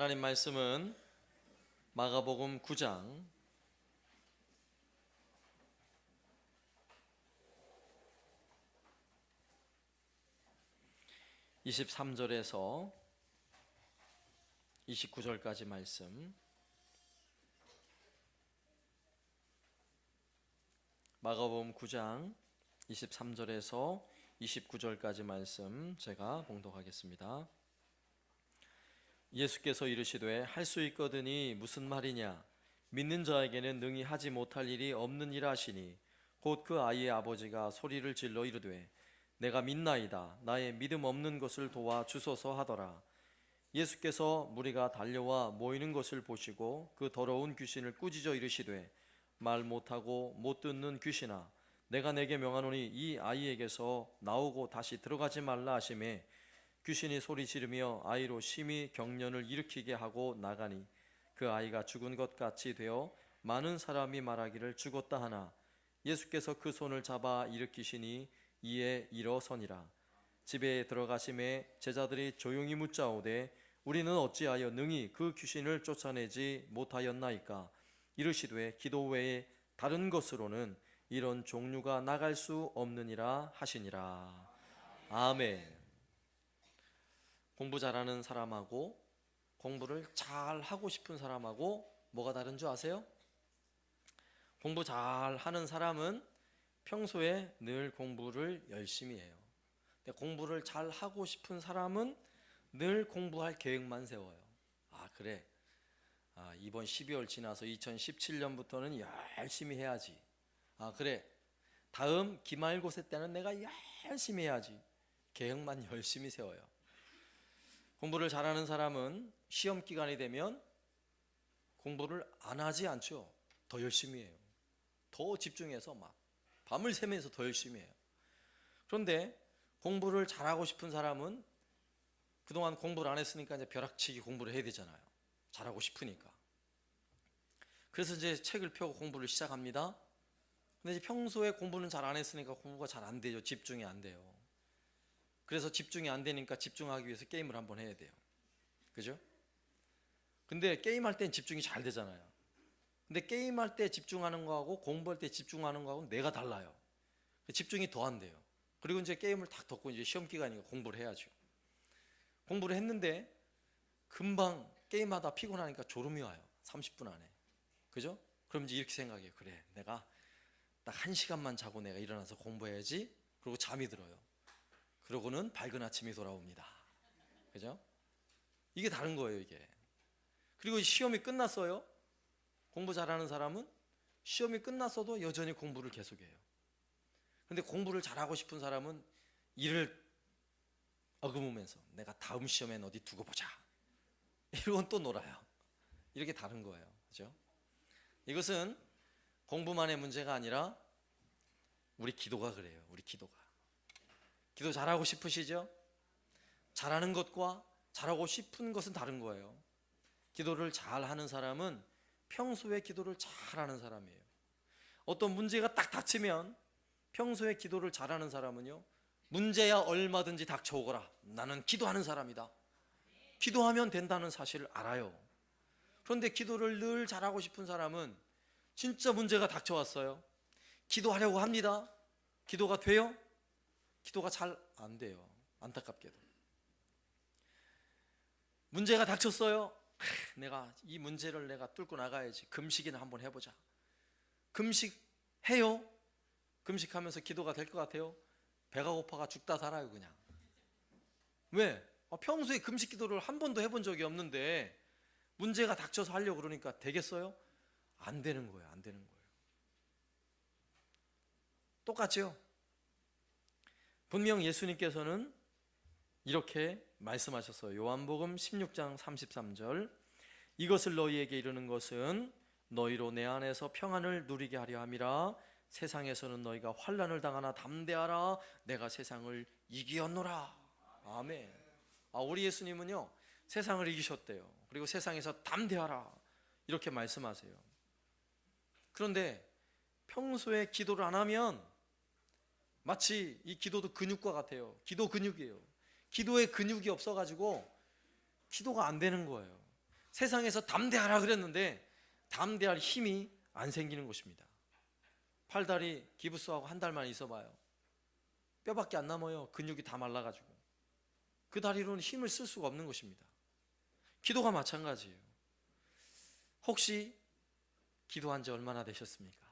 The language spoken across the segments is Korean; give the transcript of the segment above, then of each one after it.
하나님 말씀은 마가복음 9장 23절에서 29절까지 말씀, 마가복음 9장 23절에서 29절까지 말씀 제가 봉독하겠습니다. 예수께서 이르시되 할 수 있거든이 무슨 말이냐? 믿는 자에게는 능히 하지 못할 일이 없느니라 하시니 곧 그 아이의 아버지가 소리를 질러 이르되 내가 믿나이다. 나의 믿음 없는 것을 도와 주소서 하더라. 예수께서 무리가 달려와 모이는 것을 보시고 그 더러운 귀신을 꾸짖어 이르시되 말 못하고 못 듣는 귀신아, 내가 내게 명하노니 이 아이에게서 나오고 다시 들어가지 말라 하시매 귀신이 소리 지르며 아이로 심히 경련을 일으키게 하고 나가니 그 아이가 죽은 것 같이 되어 많은 사람이 말하기를 죽었다 하나 예수께서 그 손을 잡아 일으키시니 이에 일어서니라. 집에 들어가심에 제자들이 조용히 묻자오되 우리는 어찌하여 능히 그 귀신을 쫓아내지 못하였나이까? 이르시되 기도 외에 다른 것으로는 이런 종류가 나갈 수 없느니라 하시니라. 아멘. 공부 잘하는 사람하고 공부를 잘하고 싶은 사람하고 뭐가 다른 줄 아세요? 공부 잘하는 사람은 평소에 늘 공부를 열심히 해요. 근데 공부를 잘하고 싶은 사람은 늘 공부할 계획만 세워요. 그래, 이번 12월 지나서 2017년부터는 열심히 해야지. 그래, 다음 기말고사 때는 내가 열심히 해야지. 계획만 열심히 세워요. 공부를 잘하는 사람은 시험 기간이 되면 공부를 안 하지 않죠. 더 열심히 해요. 더 집중해서 막 밤을 새면서 더 열심히 해요. 그런데 공부를 잘하고 싶은 사람은 그동안 공부를 안 했으니까 이제 벼락치기 공부를 해야 되잖아요. 잘하고 싶으니까. 그래서 이제 책을 펴고 공부를 시작합니다. 근데 이제 평소에 공부는 잘 안 했으니까 공부가 잘 안 되죠. 집중이 안 돼요. 그래서 집중이 안 되니까 집중하기 위해서 게임을 한번 해야 돼요. 그죠? 근데 게임할 땐 집중이 잘 되잖아요. 근데 게임할 때 집중하는 거하고 공부할 때 집중하는 거하고는 내가 달라요. 집중이 더 안 돼요. 그리고 이제 게임을 딱 덮고 이제 시험 기간이니까 공부를 해야죠. 공부를 했는데 금방 게임하다 피곤하니까 졸음이 와요. 30분 안에. 그죠? 그럼 이제 이렇게 생각해요. 그래, 내가 딱 1시간만 자고 내가 일어나서 공부해야지. 그리고 잠이 들어요. 그러고는 밝은 아침이 돌아옵니다. 그죠? 이게 다른 거예요, 이게. 그리고 시험이 끝났어요. 공부 잘하는 사람은 시험이 끝났어도 여전히 공부를 계속해요. 근데 공부를 잘하고 싶은 사람은 이를 어금으면서 내가 다음 시험엔 어디 두고 보자. 이러고는 또 놀아요. 이렇게 다른 거예요. 그죠? 이것은 공부만의 문제가 아니라 우리 기도가 그래요. 우리 기도가. 기도 잘하고 싶으시죠? 잘하는 것과 잘하고 싶은 것은 다른 거예요. 기도를 잘하는 사람은 평소에 기도를 잘하는 사람이에요. 어떤 문제가 딱 닥치면 평소에 기도를 잘하는 사람은요, 문제야 얼마든지 닥쳐오거라. 나는 기도하는 사람이다. 기도하면 된다는 사실을 알아요. 그런데 기도를 늘 잘하고 싶은 사람은 진짜 문제가 닥쳐왔어요. 기도하려고 합니다. 기도가 돼요? 기도가 잘 안 돼요. 안타깝게도. 문제가 닥쳤어요. 내가 이 문제를 내가 뚫고 나가야지. 금식이나 한번 해보자. 금식해요? 금식하면서 기도가 될 것 같아요? 배가 고파가 죽다 살아요, 그냥. 왜? 평소에 금식 기도를 한 번도 해본 적이 없는데 문제가 닥쳐서 하려고 그러니까 되겠어요? 안 되는 거예요. 안 되는 거예요. 똑같죠? 분명 예수님께서는 이렇게 말씀하셨어요. 요한복음 16장 33절, 이것을 너희에게 이르는 것은 너희로 내 안에서 평안을 누리게 하려 함이라. 세상에서는 너희가 환난을 당하나 담대하라. 내가 세상을 이기었노라. 아멘. 우리 예수님은요, 세상을 이기셨대요. 그리고 세상에서 담대하라 이렇게 말씀하세요. 그런데 평소에 기도를 안 하면 마치 이 기도도 근육과 같아요. 기도 근육이에요. 기도에 근육이 없어가지고 기도가 안 되는 거예요. 세상에서 담대하라 그랬는데 담대할 힘이 안 생기는 것입니다. 팔다리 기부스하고 한 달만 있어봐요. 뼈밖에 안 남아요. 근육이 다 말라가지고. 그 다리로는 힘을 쓸 수가 없는 것입니다. 기도가 마찬가지예요. 혹시 기도한 지 얼마나 되셨습니까?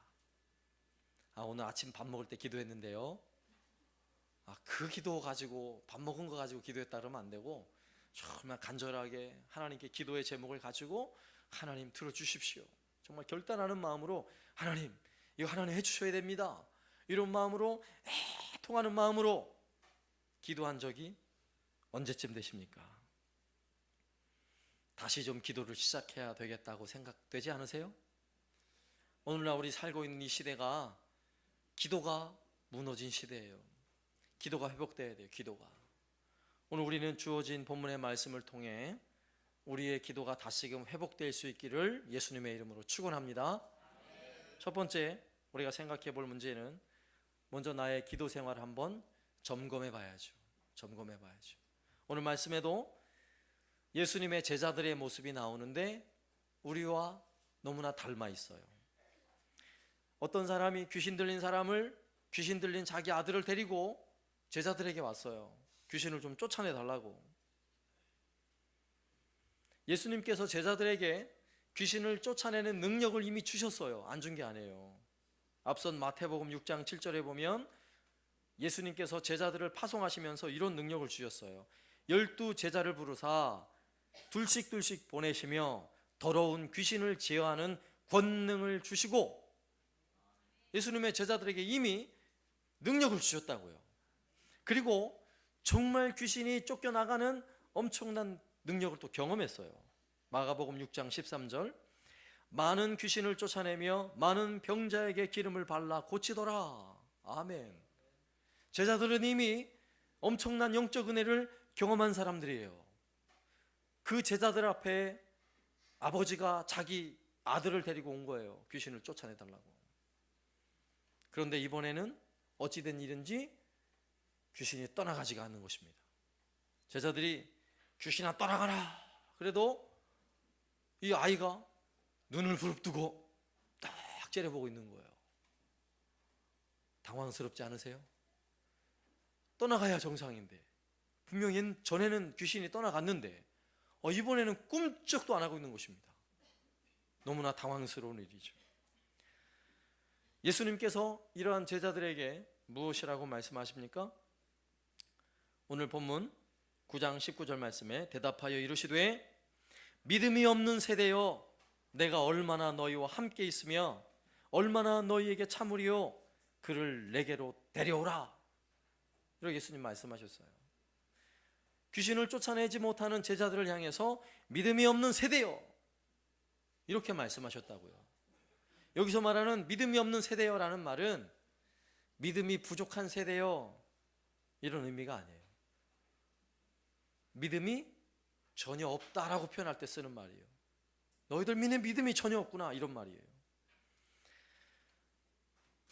오늘 아침 밥 먹을 때 기도했는데요. 그 기도 가지고 밥 먹은 거 가지고 기도했다 그러면 안 되고 정말 간절하게 하나님께 기도의 제목을 가지고 하나님 들어주십시오. 정말 결단하는 마음으로 하나님 이거 하나님 해주셔야 됩니다. 이런 마음으로 통하는 마음으로 기도한 적이 언제쯤 되십니까? 다시 좀 기도를 시작해야 되겠다고 생각되지 않으세요? 오늘날 우리 살고 있는 이 시대가 기도가 무너진 시대예요. 기도가 회복돼야 돼요. 기도가. 오늘 우리는 주어진 본문의 말씀을 통해 우리의 기도가 다시금 회복될 수 있기를 예수님의 이름으로 축원합니다. 첫 번째 우리가 생각해 볼 문제는 먼저 나의 기도 생활을 한번 점검해 봐야죠. 점검해 봐야죠. 오늘 말씀에도 예수님의 제자들의 모습이 나오는데 우리와 너무나 닮아 있어요. 어떤 사람이 귀신 들린 자기 아들을 데리고 제자들에게 왔어요. 귀신을 좀 쫓아내 달라고. 예수님께서 제자들에게 귀신을 쫓아내는 능력을 이미 주셨어요. 안 준 게 아니에요. 앞선 마태복음 6장 7절에 보면 예수님께서 제자들을 파송하시면서 이런 능력을 주셨어요. 12 제자를 부르사 둘씩 보내시며 더러운 귀신을 제어하는 권능을 주시고, 예수님의 제자들에게 이미 능력을 주셨다고요. 그리고 정말 귀신이 쫓겨나가는 엄청난 능력을 또 경험했어요. 마가복음 6장 13절 많은 귀신을 쫓아내며 많은 병자에게 기름을 발라 고치더라. 아멘. 제자들은 이미 엄청난 영적 은혜를 경험한 사람들이에요. 그 제자들 앞에 아버지가 자기 아들을 데리고 온 거예요. 귀신을 쫓아내달라고. 그런데 이번에는 어찌된 일인지 귀신이 떠나가지가 않는 것입니다. 제자들이 귀신아 떠나가라 그래도 이 아이가 눈을 부릅뜨고 딱 째려보고 있는 거예요. 당황스럽지 않으세요? 떠나가야 정상인데, 분명히 전에는 귀신이 떠나갔는데 이번에는 꿈쩍도 안 하고 있는 것입니다. 너무나 당황스러운 일이죠. 예수님께서 이러한 제자들에게 무엇이라고 말씀하십니까? 오늘 본문 9장 19절 말씀에 대답하여 이르시되 믿음이 없는 세대여 내가 얼마나 너희와 함께 있으며 얼마나 너희에게 참으리요 그를 내게로 데려오라. 이렇게 예수님 말씀하셨어요. 귀신을 쫓아내지 못하는 제자들을 향해서 믿음이 없는 세대여 이렇게 말씀하셨다고요. 여기서 말하는 믿음이 없는 세대여라는 말은 믿음이 부족한 세대여 이런 의미가 아니에요. 믿음이 전혀 없다라고 표현할 때 쓰는 말이에요. 너희들 믿음이 전혀 없구나 이런 말이에요.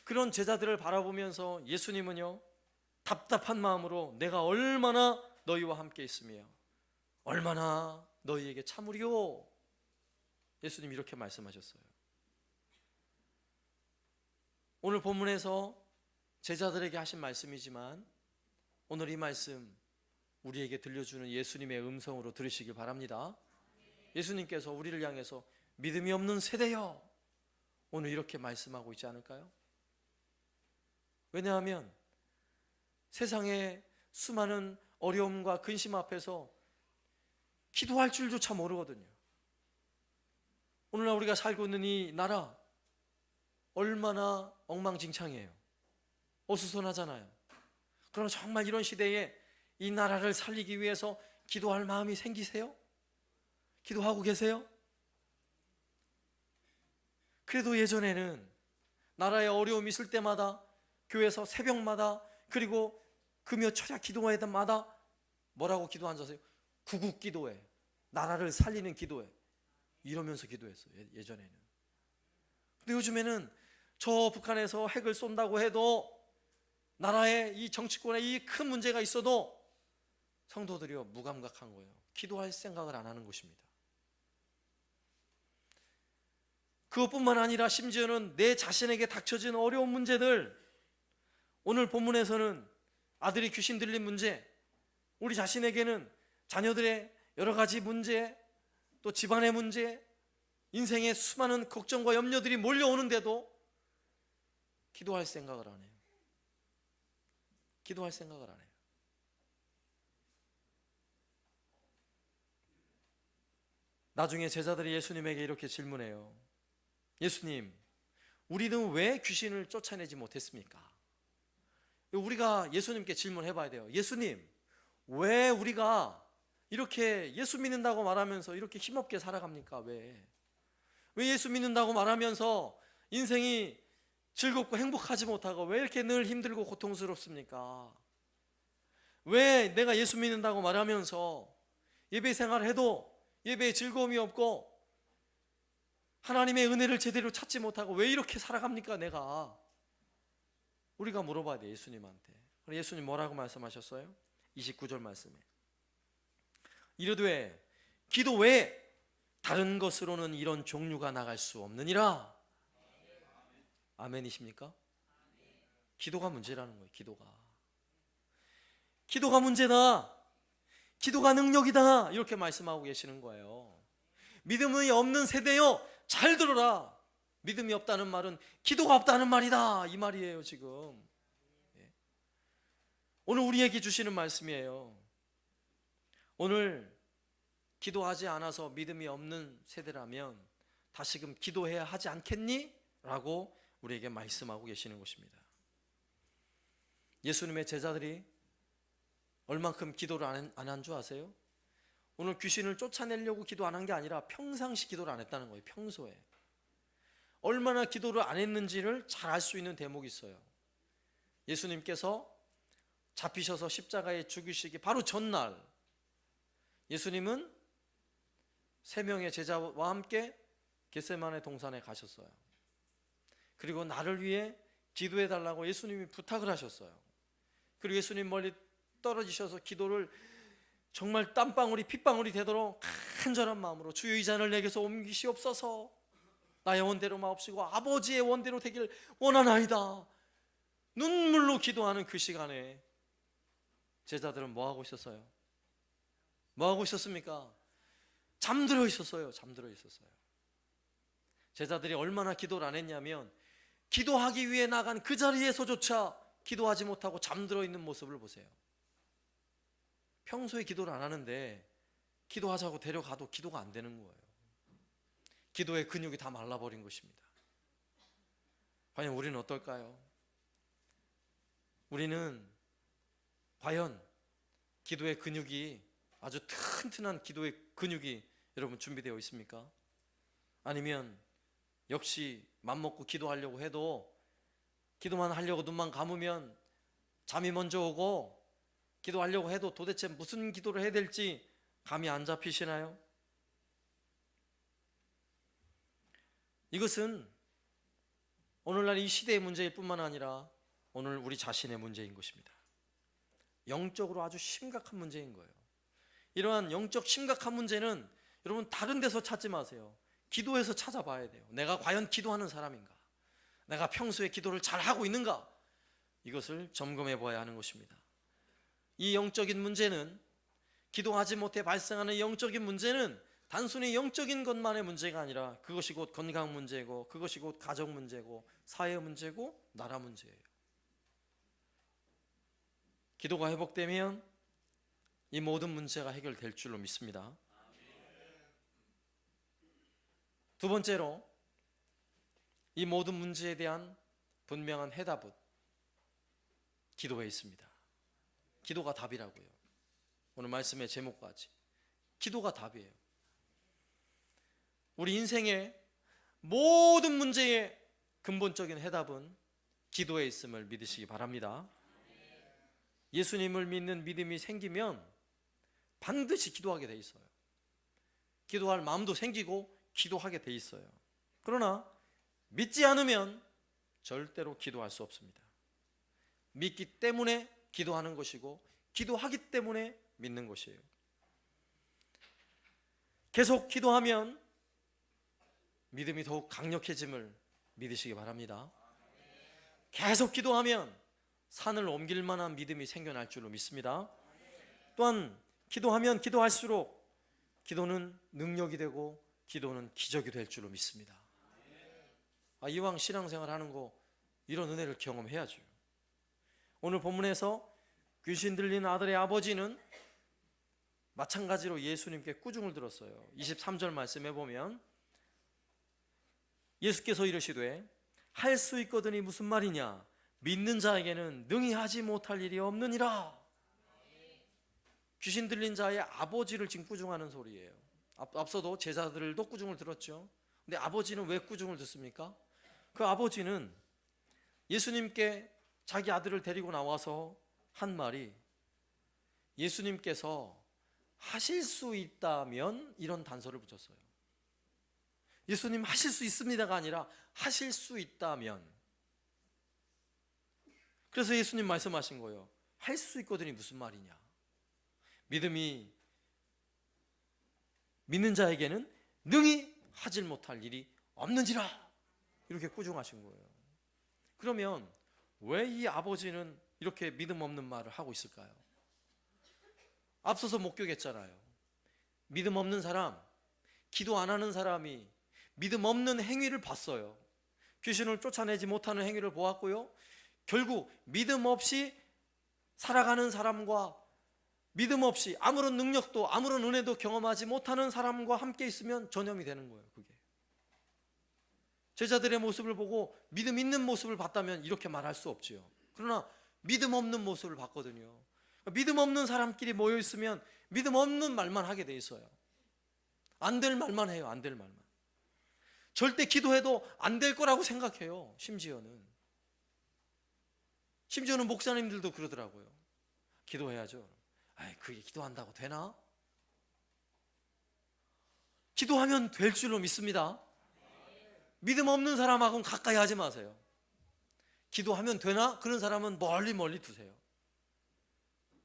그런 제자들을 바라보면서 예수님은요 답답한 마음으로 내가 얼마나 너희와 함께 있으며 얼마나 너희에게 참으리요 예수님 이렇게 말씀하셨어요. 오늘 본문에서 제자들에게 하신 말씀이지만 오늘 이 말씀 우리에게 들려주는 예수님의 음성으로 들으시길 바랍니다. 예수님께서 우리를 향해서 믿음이 없는 세대여 오늘 이렇게 말씀하고 있지 않을까요? 왜냐하면 세상의 수많은 어려움과 근심 앞에서 기도할 줄조차 모르거든요. 오늘날 우리가 살고 있는 이 나라 얼마나 엉망진창이에요. 어수선하잖아요. 그럼 정말 이런 시대에 이 나라를 살리기 위해서 기도할 마음이 생기세요? 기도하고 계세요? 그래도 예전에는 나라에 어려움이 있을 때마다 교회에서 새벽마다 그리고 금요 철야 기도회 때마다 뭐라고 기도하셨어요? 구국기도회, 나라를 살리는 기도회 이러면서 기도했어요. 예전에는. 근데 요즘에는 저 북한에서 핵을 쏜다고 해도 나라에 이 정치권에 이 큰 문제가 있어도 성도들이요 무감각한 거예요. 기도할 생각을 안 하는 것입니다. 그것뿐만 아니라 심지어는 내 자신에게 닥쳐진 어려운 문제들, 오늘 본문에서는 아들이 귀신 들린 문제, 우리 자신에게는 자녀들의 여러 가지 문제, 또 집안의 문제, 인생의 수많은 걱정과 염려들이 몰려오는데도 기도할 생각을 안 해요. 기도할 생각을 안 해요. 나중에 제자들이 예수님에게 이렇게 질문해요. 예수님, 우리는 왜 귀신을 쫓아내지 못했습니까? 우리가 예수님께 질문해 봐야 돼요. 예수님, 왜 우리가 이렇게 예수 믿는다고 말하면서 이렇게 힘없게 살아갑니까? 왜 예수 믿는다고 말하면서 인생이 즐겁고 행복하지 못하고 왜 이렇게 늘 힘들고 고통스럽습니까? 왜 내가 예수 믿는다고 말하면서 예배 생활을 해도 예배에 즐거움이 없고 하나님의 은혜를 제대로 찾지 못하고 왜 이렇게 살아갑니까? 내가 우리가 물어봐야 돼, 예수님한테. 예수님 뭐라고 말씀하셨어요? 29절 말씀에 이르되 기도 외에 다른 것으로는 이런 종류가 나갈 수 없느니라. 아멘이십니까? 기도가 문제라는 거예요. 기도가 문제다, 기도가 능력이다, 이렇게 말씀하고 계시는 거예요. 믿음이 없는 세대여 잘 들어라. 믿음이 없다는 말은 기도가 없다는 말이다, 이 말이에요. 지금 오늘 우리에게 주시는 말씀이에요. 오늘 기도하지 않아서 믿음이 없는 세대라면 다시금 기도해야 하지 않겠니? 라고 우리에게 말씀하고 계시는 것입니다. 예수님의 제자들이 얼만큼 기도를 안 한 줄 아세요? 오늘 귀신을 쫓아내려고 기도 안 한 게 아니라 평상시 기도를 안 했다는 거예요. 평소에 얼마나 기도를 안 했는지를 잘 알 수 있는 대목이 있어요. 예수님께서 잡히셔서 십자가에 죽으시기 바로 전날 예수님은 3명의 제자와 함께 겟세마네 동산에 가셨어요. 그리고 나를 위해 기도해 달라고 예수님이 부탁을 하셨어요. 그리고 예수님 멀리 떨어지셔서 기도를 정말 땀방울이 핏방울이 되도록 간절한 마음으로 주여 이 잔을 내게서 옮기시옵소서, 나의 원대로 마옵시고 아버지의 원대로 되길 원하나이다. 눈물로 기도하는 그 시간에 제자들은 뭐 하고 있었어요? 뭐 하고 있었습니까? 잠들어 있었어요. 제자들이 얼마나 기도를 안 했냐면 기도하기 위해 나간 그 자리에서조차 기도하지 못하고 잠들어 있는 모습을 보세요. 평소에 기도를 안 하는데 기도하자고 데려가도 기도가 안 되는 거예요. 기도의 근육이 다 말라버린 것입니다. 과연 우리는 어떨까요? 우리는 과연 기도의 근육이, 아주 튼튼한 기도의 근육이 여러분 준비되어 있습니까? 아니면 역시 맘먹고 기도하려고 해도 기도만 하려고 눈만 감으면 잠이 먼저 오고 기도하려고 해도 도대체 무슨 기도를 해야 될지 감이 안 잡히시나요? 이것은 오늘날 이 시대의 문제일 뿐만 아니라 오늘 우리 자신의 문제인 것입니다. 영적으로 아주 심각한 문제인 거예요. 이러한 영적 심각한 문제는 여러분 다른 데서 찾지 마세요. 기도에서 찾아봐야 돼요. 내가 과연 기도하는 사람인가? 내가 평소에 기도를 잘하고 있는가? 이것을 점검해 봐야 하는 것입니다. 이 영적인 문제는, 기도하지 못해 발생하는 영적인 문제는 단순히 영적인 것만의 문제가 아니라 그것이 곧 건강 문제고, 그것이 곧 가정 문제고, 사회 문제고, 나라 문제예요. 기도가 회복되면 이 모든 문제가 해결될 줄로 믿습니다. 두 번째로, 이 모든 문제에 대한 분명한 해답은 기도에 있습니다. 기도가 답이라고요. 오늘 말씀의 제목까지 기도가 답이에요. 우리 인생의 모든 문제의 근본적인 해답은 기도에 있음을 믿으시기 바랍니다. 예수님을 믿는 믿음이 생기면 반드시 기도하게 돼 있어요. 기도할 마음도 생기고 기도하게 돼 있어요. 그러나 믿지 않으면 절대로 기도할 수 없습니다. 믿기 때문에 기도하는 것이고 기도하기 때문에 믿는 것이에요. 계속 기도하면 믿음이 더욱 강력해짐을 믿으시기 바랍니다. 계속 기도하면 산을 옮길 만한 믿음이 생겨날 줄로 믿습니다. 또한 기도하면 기도할수록 기도는 능력이 되고 기도는 기적이 될 줄로 믿습니다. 이왕 신앙생활 하는 거 이런 은혜를 경험해야죠. 오늘 본문에서 귀신 들린 아들의 아버지는 마찬가지로 예수님께 꾸중을 들었어요. 23절 말씀해 보면 예수께서 이르시되 할 수 있거든이 무슨 말이냐, 믿는 자에게는 능히 하지 못할 일이 없느니라. 귀신 들린 자의 아버지를 지금 꾸중하는 소리예요. 앞서도 제자들도 꾸중을 들었죠. 근데 아버지는 왜 꾸중을 듣습니까? 그 아버지는 예수님께 자기 아들을 데리고 나와서 한 말이, 예수님께서 하실 수 있다면 이런 단서를 붙였어요. 예수님 하실 수 있습니다가 아니라 하실 수 있다면. 그래서 예수님 말씀하신 거예요. 할 수 있거든이 무슨 말이냐, 믿는 자에게는 능히 하질 못할 일이 없는지라, 이렇게 꾸중하신 거예요. 그러면 왜 이 아버지는 이렇게 믿음 없는 말을 하고 있을까요? 앞서서 목격했잖아요. 믿음 없는 사람, 기도 안 하는 사람이 믿음 없는 행위를 봤어요. 귀신을 쫓아내지 못하는 행위를 보았고요, 결국 믿음 없이 살아가는 사람과 믿음 없이 아무런 능력도 아무런 은혜도 경험하지 못하는 사람과 함께 있으면 전염이 되는 거예요. 그게 제자들의 모습을 보고 믿음 있는 모습을 봤다면 이렇게 말할 수 없지요. 그러나 믿음 없는 모습을 봤거든요. 믿음 없는 사람끼리 모여 있으면 믿음 없는 말만 하게 돼 있어요. 안 될 말만 해요. 안 될 말만. 절대 기도해도 안 될 거라고 생각해요. 심지어는 목사님들도 그러더라고요. 기도해야죠. 그게 기도한다고 되나? 기도하면 될 줄로 믿습니다. 믿음 없는 사람하고는 가까이 하지 마세요. 기도하면 되나? 그런 사람은 멀리 두세요.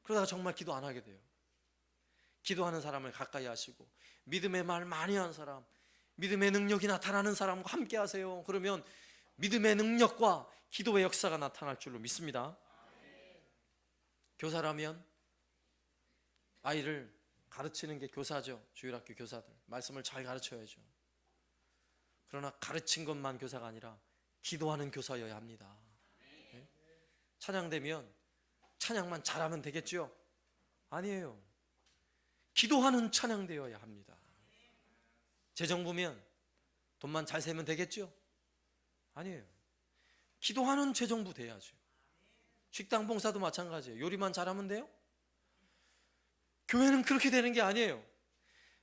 그러다가 정말 기도 안 하게 돼요. 기도하는 사람을 가까이 하시고 믿음의 말 많이 하는 사람, 믿음의 능력이 나타나는 사람과 함께 하세요. 그러면 믿음의 능력과 기도의 역사가 나타날 줄로 믿습니다. 교사라면 아이를 가르치는 게 교사죠. 주일학교 교사들 말씀을 잘 가르쳐야죠. 그러나 가르친 것만 교사가 아니라 기도하는 교사여야 합니다. 네? 찬양되면 찬양만 잘하면 되겠죠? 아니에요. 기도하는 찬양되어야 합니다. 재정부면 돈만 잘 세면 되겠죠? 아니에요. 기도하는 재정부 돼야죠. 식당 봉사도 마찬가지예요. 요리만 잘하면 돼요? 교회는 그렇게 되는 게 아니에요.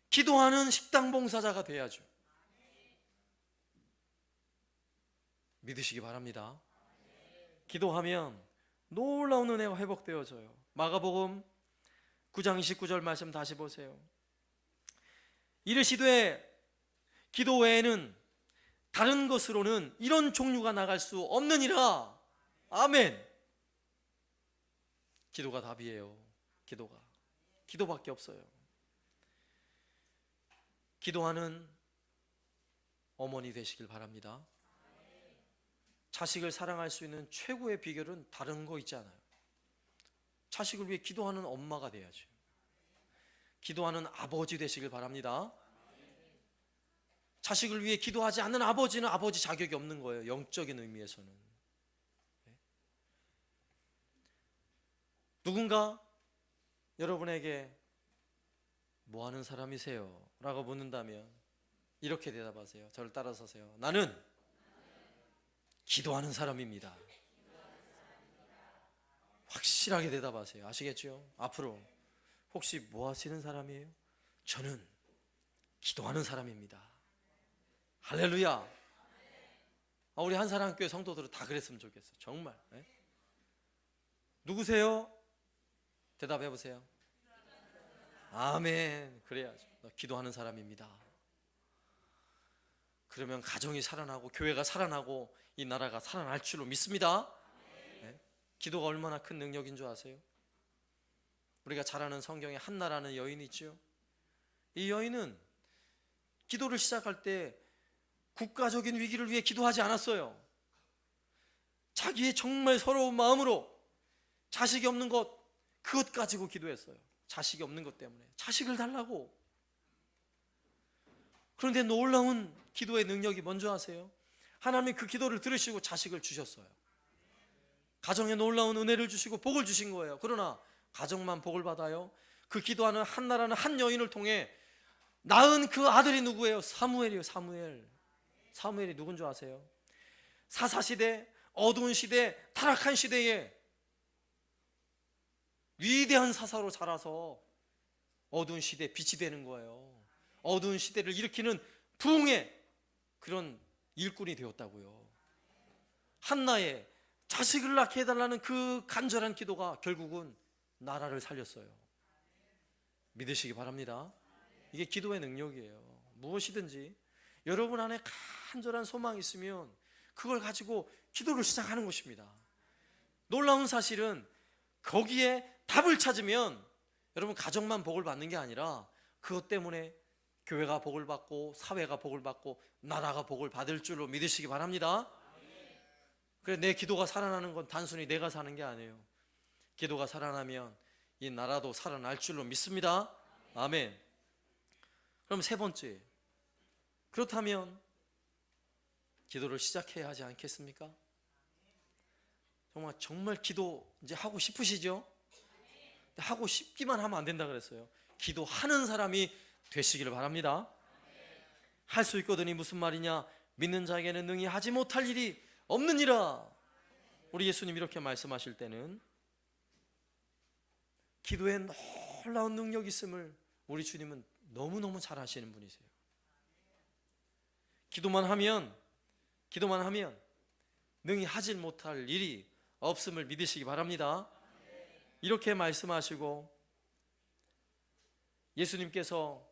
기도하는 식당 봉사자가 돼야죠. 믿으시기 바랍니다. 기도하면 놀라운 은혜가 회복되어져요. 마가복음 9장 29절 말씀 다시 보세요. 이르시되 기도 외에는 다른 것으로는 이런 종류가 나갈 수 없느니라. 아멘. 기도가 답이에요. 기도밖에 없어요. 기도하는 어머니 되시길 바랍니다. 자식을 사랑할 수 있는 최고의 비결은 다른 거 있지 않아요. 자식을 위해 기도하는 엄마가 돼야죠. 기도하는 아버지 되시길 바랍니다. 자식을 위해 기도하지 않는 아버지는 아버지 자격이 없는 거예요. 영적인 의미에서는. 누군가 여러분에게 뭐 하는 사람이세요? 라고 묻는다면 이렇게 대답하세요. 저를 따라서세요. 나는 기도하는 사람입니다. 확실하게 대답하세요. 아시겠죠? 앞으로 혹시 뭐 하시는 사람이에요? 저는 기도하는 사람입니다. 할렐루야. 우리 한사랑교회 성도들은 다 그랬으면 좋겠어요. 정말. 네? 누구세요? 대답해 보세요. 아멘. 그래야죠. 기도하는 사람입니다. 그러면 가정이 살아나고 교회가 살아나고 이 나라가 살아날 줄로 믿습니다. 네? 기도가 얼마나 큰 능력인 줄 아세요? 우리가 잘 아는 성경에 한나라는 여인이 있죠. 이 여인은 기도를 시작할 때 국가적인 위기를 위해 기도하지 않았어요. 자기의 정말 서러운 마음으로 자식이 없는 것, 그것 가지고 기도했어요. 자식이 없는 것 때문에 자식을 달라고. 그런데 놀라운 기도의 능력이 뭔지 아세요? 하나님이 그 기도를 들으시고 자식을 주셨어요. 가정에 놀라운 은혜를 주시고 복을 주신 거예요. 그러나 가정만 복을 받아요? 그 기도하는 한나라는 한 여인을 통해 낳은 그 아들이 누구예요? 사무엘이에요. 사무엘이 누군 줄 아세요? 사사시대, 어두운 시대, 타락한 시대에 위대한 사사로 자라서 어두운 시대에 빛이 되는 거예요. 어두운 시대를 일으키는 부흥의 그런 일꾼이 되었다고요. 한나의 자식을 낳게 해달라는 그 간절한 기도가 결국은 나라를 살렸어요. 믿으시기 바랍니다. 이게 기도의 능력이에요. 무엇이든지 여러분 안에 간절한 소망이 있으면 그걸 가지고 기도를 시작하는 것입니다. 놀라운 사실은 거기에 답을 찾으면 여러분 가정만 복을 받는 게 아니라 그것 때문에 교회가 복을 받고 사회가 복을 받고 나라가 복을 받을 줄로 믿으시기 바랍니다. 그래, 내 기도가 살아나는 건 단순히 내가 사는 게 아니에요. 기도가 살아나면 이 나라도 살아날 줄로 믿습니다. 아멘. 그럼 세 번째, 그렇다면 기도를 시작해야 하지 않겠습니까? 정말 기도 이제 하고 싶으시죠? 하고 싶기만 하면 안 된다 그랬어요. 기도하는 사람이 되시기를 바랍니다. 할 수 있거든이 무슨 말이냐? 믿는 자에게는 능히 하지 못할 일이 없느니라. 우리 예수님 이렇게 말씀하실 때는 기도에 놀라운 능력이 있음을 우리 주님은 너무너무 잘 아시는 분이세요. 기도만 하면 능히 하질 못할 일이 없음을 믿으시기 바랍니다. 이렇게 말씀하시고 예수님께서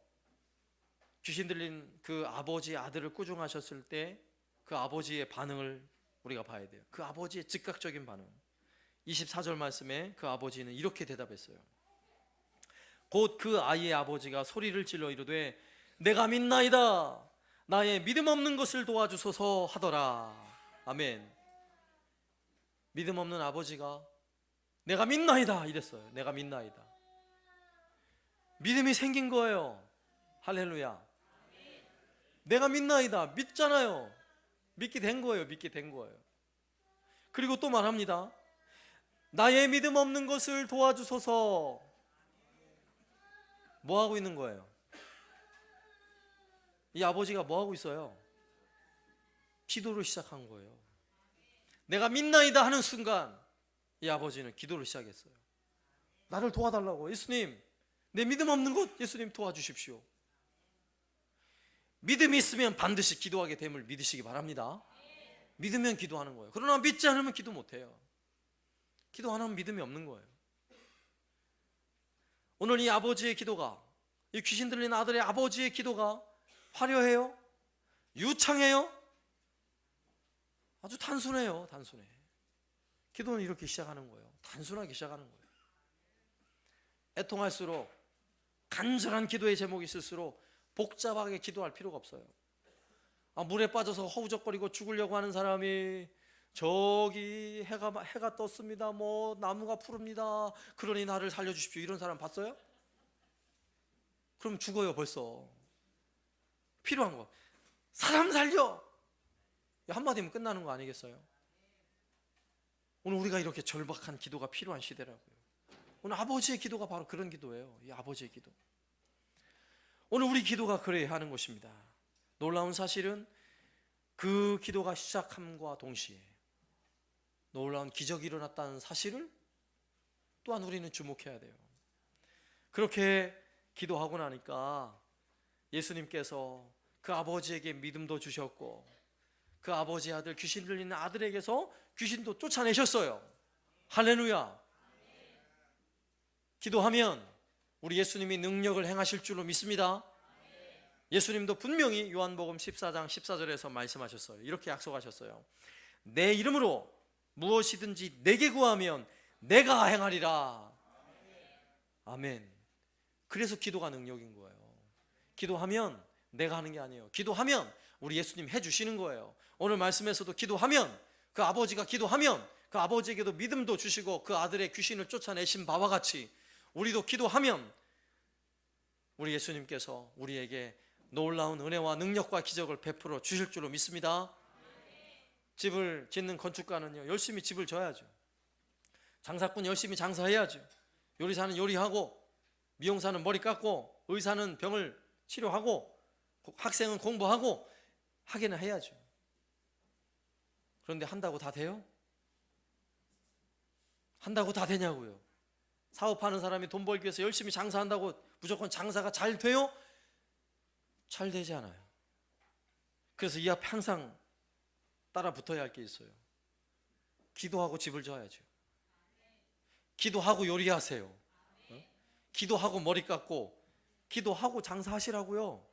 귀신 들린 그 아버지의 아들을 꾸중하셨을 때 그 아버지의 반응을 우리가 봐야 돼요. 그 아버지의 즉각적인 반응. 24절 말씀에 그 아버지는 이렇게 대답했어요. 곧 그 아이의 아버지가 소리를 질러 이르되 내가 믿나이다. 나의 믿음 없는 것을 도와주소서 하더라. 아멘. 믿음 없는 아버지가 내가 믿나이다 이랬어요. 내가 믿나이다. 믿음이 생긴 거예요. 할렐루야. 내가 믿나이다. 믿잖아요. 믿게 된 거예요. 그리고 또 말합니다. 나의 믿음 없는 것을 도와주소서. 뭐 하고 있는 거예요? 이 아버지가 뭐 하고 있어요? 기도를 시작한 거예요. 내가 믿나이다 하는 순간 이 아버지는 기도를 시작했어요. 나를 도와달라고. 예수님, 내 믿음 없는 것 예수님 도와주십시오. 믿음이 있으면 반드시 기도하게 됨을 믿으시기 바랍니다. 믿으면 기도하는 거예요. 그러나 믿지 않으면 기도 못해요. 기도 안 하면 믿음이 없는 거예요. 오늘 이 아버지의 기도가, 이 귀신 들린 아들의 아버지의 기도가 화려해요? 유창해요? 아주 단순해요. 단순해. 기도는 이렇게 시작하는 거예요. 단순하게 시작하는 거예요. 애통할수록, 간절한 기도의 제목이 있을수록 복잡하게 기도할 필요가 없어요. 물에 빠져서 허우적거리고 죽으려고 하는 사람이 저기 해가 떴습니다. 뭐 나무가 푸릅니다. 그러니 나를 살려주십시오. 이런 사람 봤어요? 그럼 죽어요 벌써. 필요한 거, 사람 살려! 한마디면 끝나는 거 아니겠어요? 오늘 우리가 이렇게 절박한 기도가 필요한 시대라고요. 오늘 아버지의 기도가 바로 그런 기도예요. 이 아버지의 기도. 오늘 우리 기도가 그래야 하는 것입니다. 놀라운 사실은 그 기도가 시작함과 동시에 놀라운 기적이 일어났다는 사실을 또한 우리는 주목해야 돼요. 그렇게 기도하고 나니까 예수님께서 그 아버지에게 믿음도 주셨고 그 아버지의 아들, 귀신 들리는 아들에게서 귀신도 쫓아내셨어요. 할렐루야. 기도하면 우리 예수님이 능력을 행하실 줄로 믿습니다. 예수님도 분명히 요한복음 14장 14절에서 말씀하셨어요. 이렇게 약속하셨어요. 내 이름으로 무엇이든지 내게 구하면 내가 행하리라. 아멘. 그래서 기도가 능력인 거예요. 기도하면 내가 하는 게 아니에요. 기도하면 우리 예수님 해주시는 거예요. 오늘 말씀에서도 기도하면, 그 아버지가 기도하면 그 아버지에게도 믿음도 주시고 그 아들의 귀신을 쫓아내신 바와 같이 우리도 기도하면 우리 예수님께서 우리에게 놀라운 은혜와 능력과 기적을 베풀어 주실 줄로 믿습니다. 집을 짓는 건축가는요, 열심히 집을 져야죠. 장사꾼 열심히 장사해야죠. 요리사는 요리하고, 미용사는 머리 깎고, 의사는 병을 치료하고, 학생은 공부하고, 하기는 해야죠. 그런데 한다고 다 돼요? 한다고 다 되냐고요. 사업하는 사람이 돈 벌기 위해서 열심히 장사한다고 무조건 장사가 잘 돼요? 잘 되지 않아요. 그래서 이 앞에 항상 따라 붙어야 할 게 있어요. 기도하고 집을 져야죠. 기도하고 요리하세요. 기도하고 머리 깎고, 기도하고 장사하시라고요.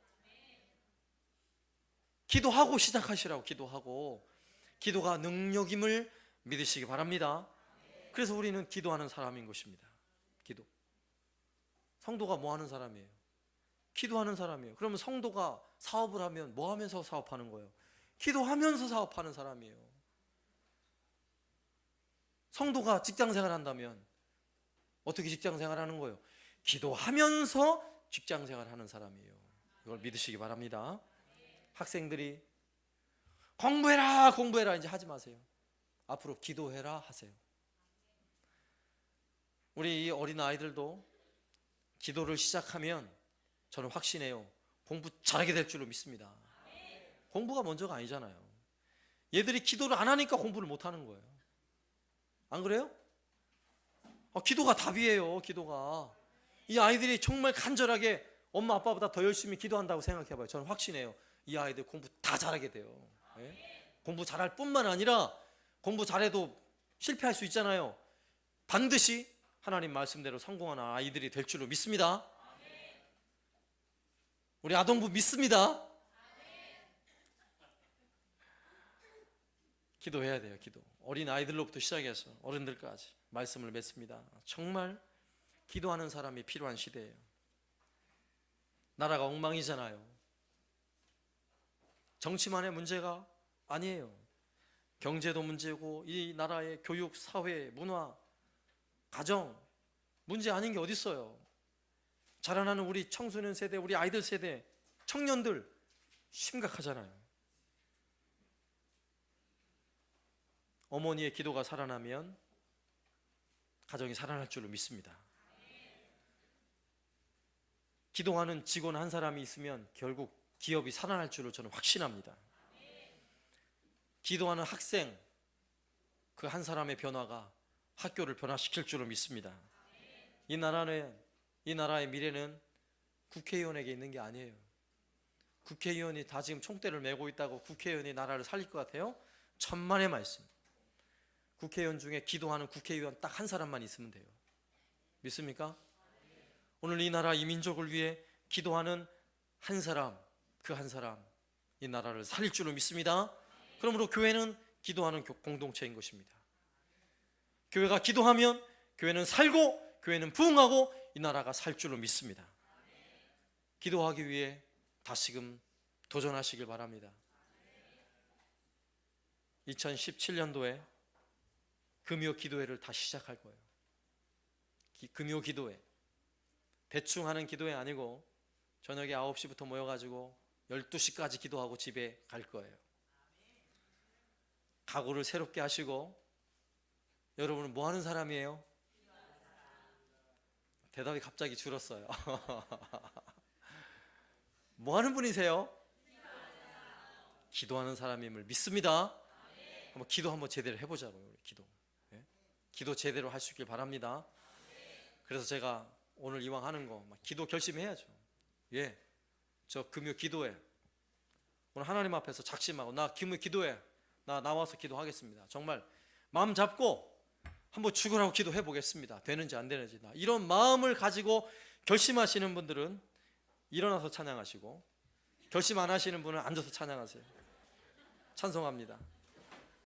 기도하고 시작하시라고. 기도하고. 기도가 능력임을 믿으시기 바랍니다. 그래서 우리는 기도하는 사람인 것입니다. 기도. 성도가 뭐 하는 사람이에요? 기도하는 사람이에요. 그러면 성도가 사업을 하면 뭐 하면서 사업하는 거예요? 기도하면서 사업하는 사람이에요. 성도가 직장생활 한다면 어떻게 직장생활 하는 거예요? 기도하면서 직장생활 하는 사람이에요. 이걸 믿으시기 바랍니다. 학생들이 공부해라 공부해라 이제 하지 마세요. 앞으로 기도해라 하세요. 우리 이 어린 아이들도 기도를 시작하면 저는 확신해요. 공부 잘하게 될 줄로 믿습니다. 공부가 먼저가 아니잖아요. 얘들이 기도를 안 하니까 공부를 못 하는 거예요. 안 그래요? 기도가 답이에요. 기도가. 이 아이들이 정말 간절하게 엄마 아빠보다 더 열심히 기도한다고 생각해봐요. 저는 확신해요. 이 아이들 공부 다 잘하게 돼요. 네? 공부 잘할 뿐만 아니라 공부 잘해도 실패할 수 있잖아요. 반드시 하나님 말씀대로 성공하는 아이들이 될 줄로 믿습니다. 우리 아동부 믿습니다. 기도해야 돼요. 기도. 어린 아이들로부터 시작해서 어른들까지 말씀을 맺습니다. 정말 기도하는 사람이 필요한 시대예요. 나라가 엉망이잖아요. 정치만의 문제가 아니에요. 경제도 문제고 이 나라의 교육, 사회, 문화, 가정 문제 아닌 게 어디 있어요. 자라나는 우리 청소년 세대, 우리 아이들 세대, 청년들 심각하잖아요. 어머니의 기도가 살아나면 가정이 살아날 줄로 믿습니다. 기도하는 직원 한 사람이 있으면 결국 기업이 살아날 줄로 저는 확신합니다. 기도하는 학생 그 한 사람의 변화가 학교를 변화시킬 줄로 믿습니다. 이 나라의 미래는 국회의원에게 있는 게 아니에요. 국회의원이 다 지금 총대를 메고 있다고 국회의원이 나라를 살릴 것 같아요? 천만의 말씀. 국회의원 중에 기도하는 국회의원 딱 한 사람만 있으면 돼요. 믿습니까? 오늘 이 나라 이 민족을 위해 기도하는 한 사람, 그 한 사람 이 나라를 살릴 줄로 믿습니다. 그러므로 교회는 기도하는 공동체인 것입니다. 교회가 기도하면 교회는 살고 교회는 부흥하고 이 나라가 살 줄로 믿습니다. 기도하기 위해 다시금 도전하시길 바랍니다. 2017년도에 금요 기도회를 다시 시작할 거예요. 금요 기도회. 대충 하는 기도회 아니고 저녁에 9시부터 모여가지고 12시까지 기도하고 집에 갈 거예요. 각오를 새롭게 하시고. 여러분은 뭐 하는 사람이에요? 대답이 갑자기 줄었어요. 뭐 하는 분이세요? 기도하는 사람임을 믿습니다. 한번 기도 한번 제대로 해보자고요. 우리 기도. 예? 기도 제대로 할 수 있길 바랍니다. 그래서 제가 오늘 이왕 하는 거 기도 결심해야죠. 예, 저 금요 기도회 오늘 하나님 앞에서 작심하고 나 금요 기도회 나 나와서 기도하겠습니다. 정말 마음 잡고 한번 죽으라고 기도해 보겠습니다. 되는지 안 되는지. 이런 마음을 가지고 결심하시는 분들은 일어나서 찬양하시고, 결심 안 하시는 분은 앉아서 찬양하세요. 찬송합니다.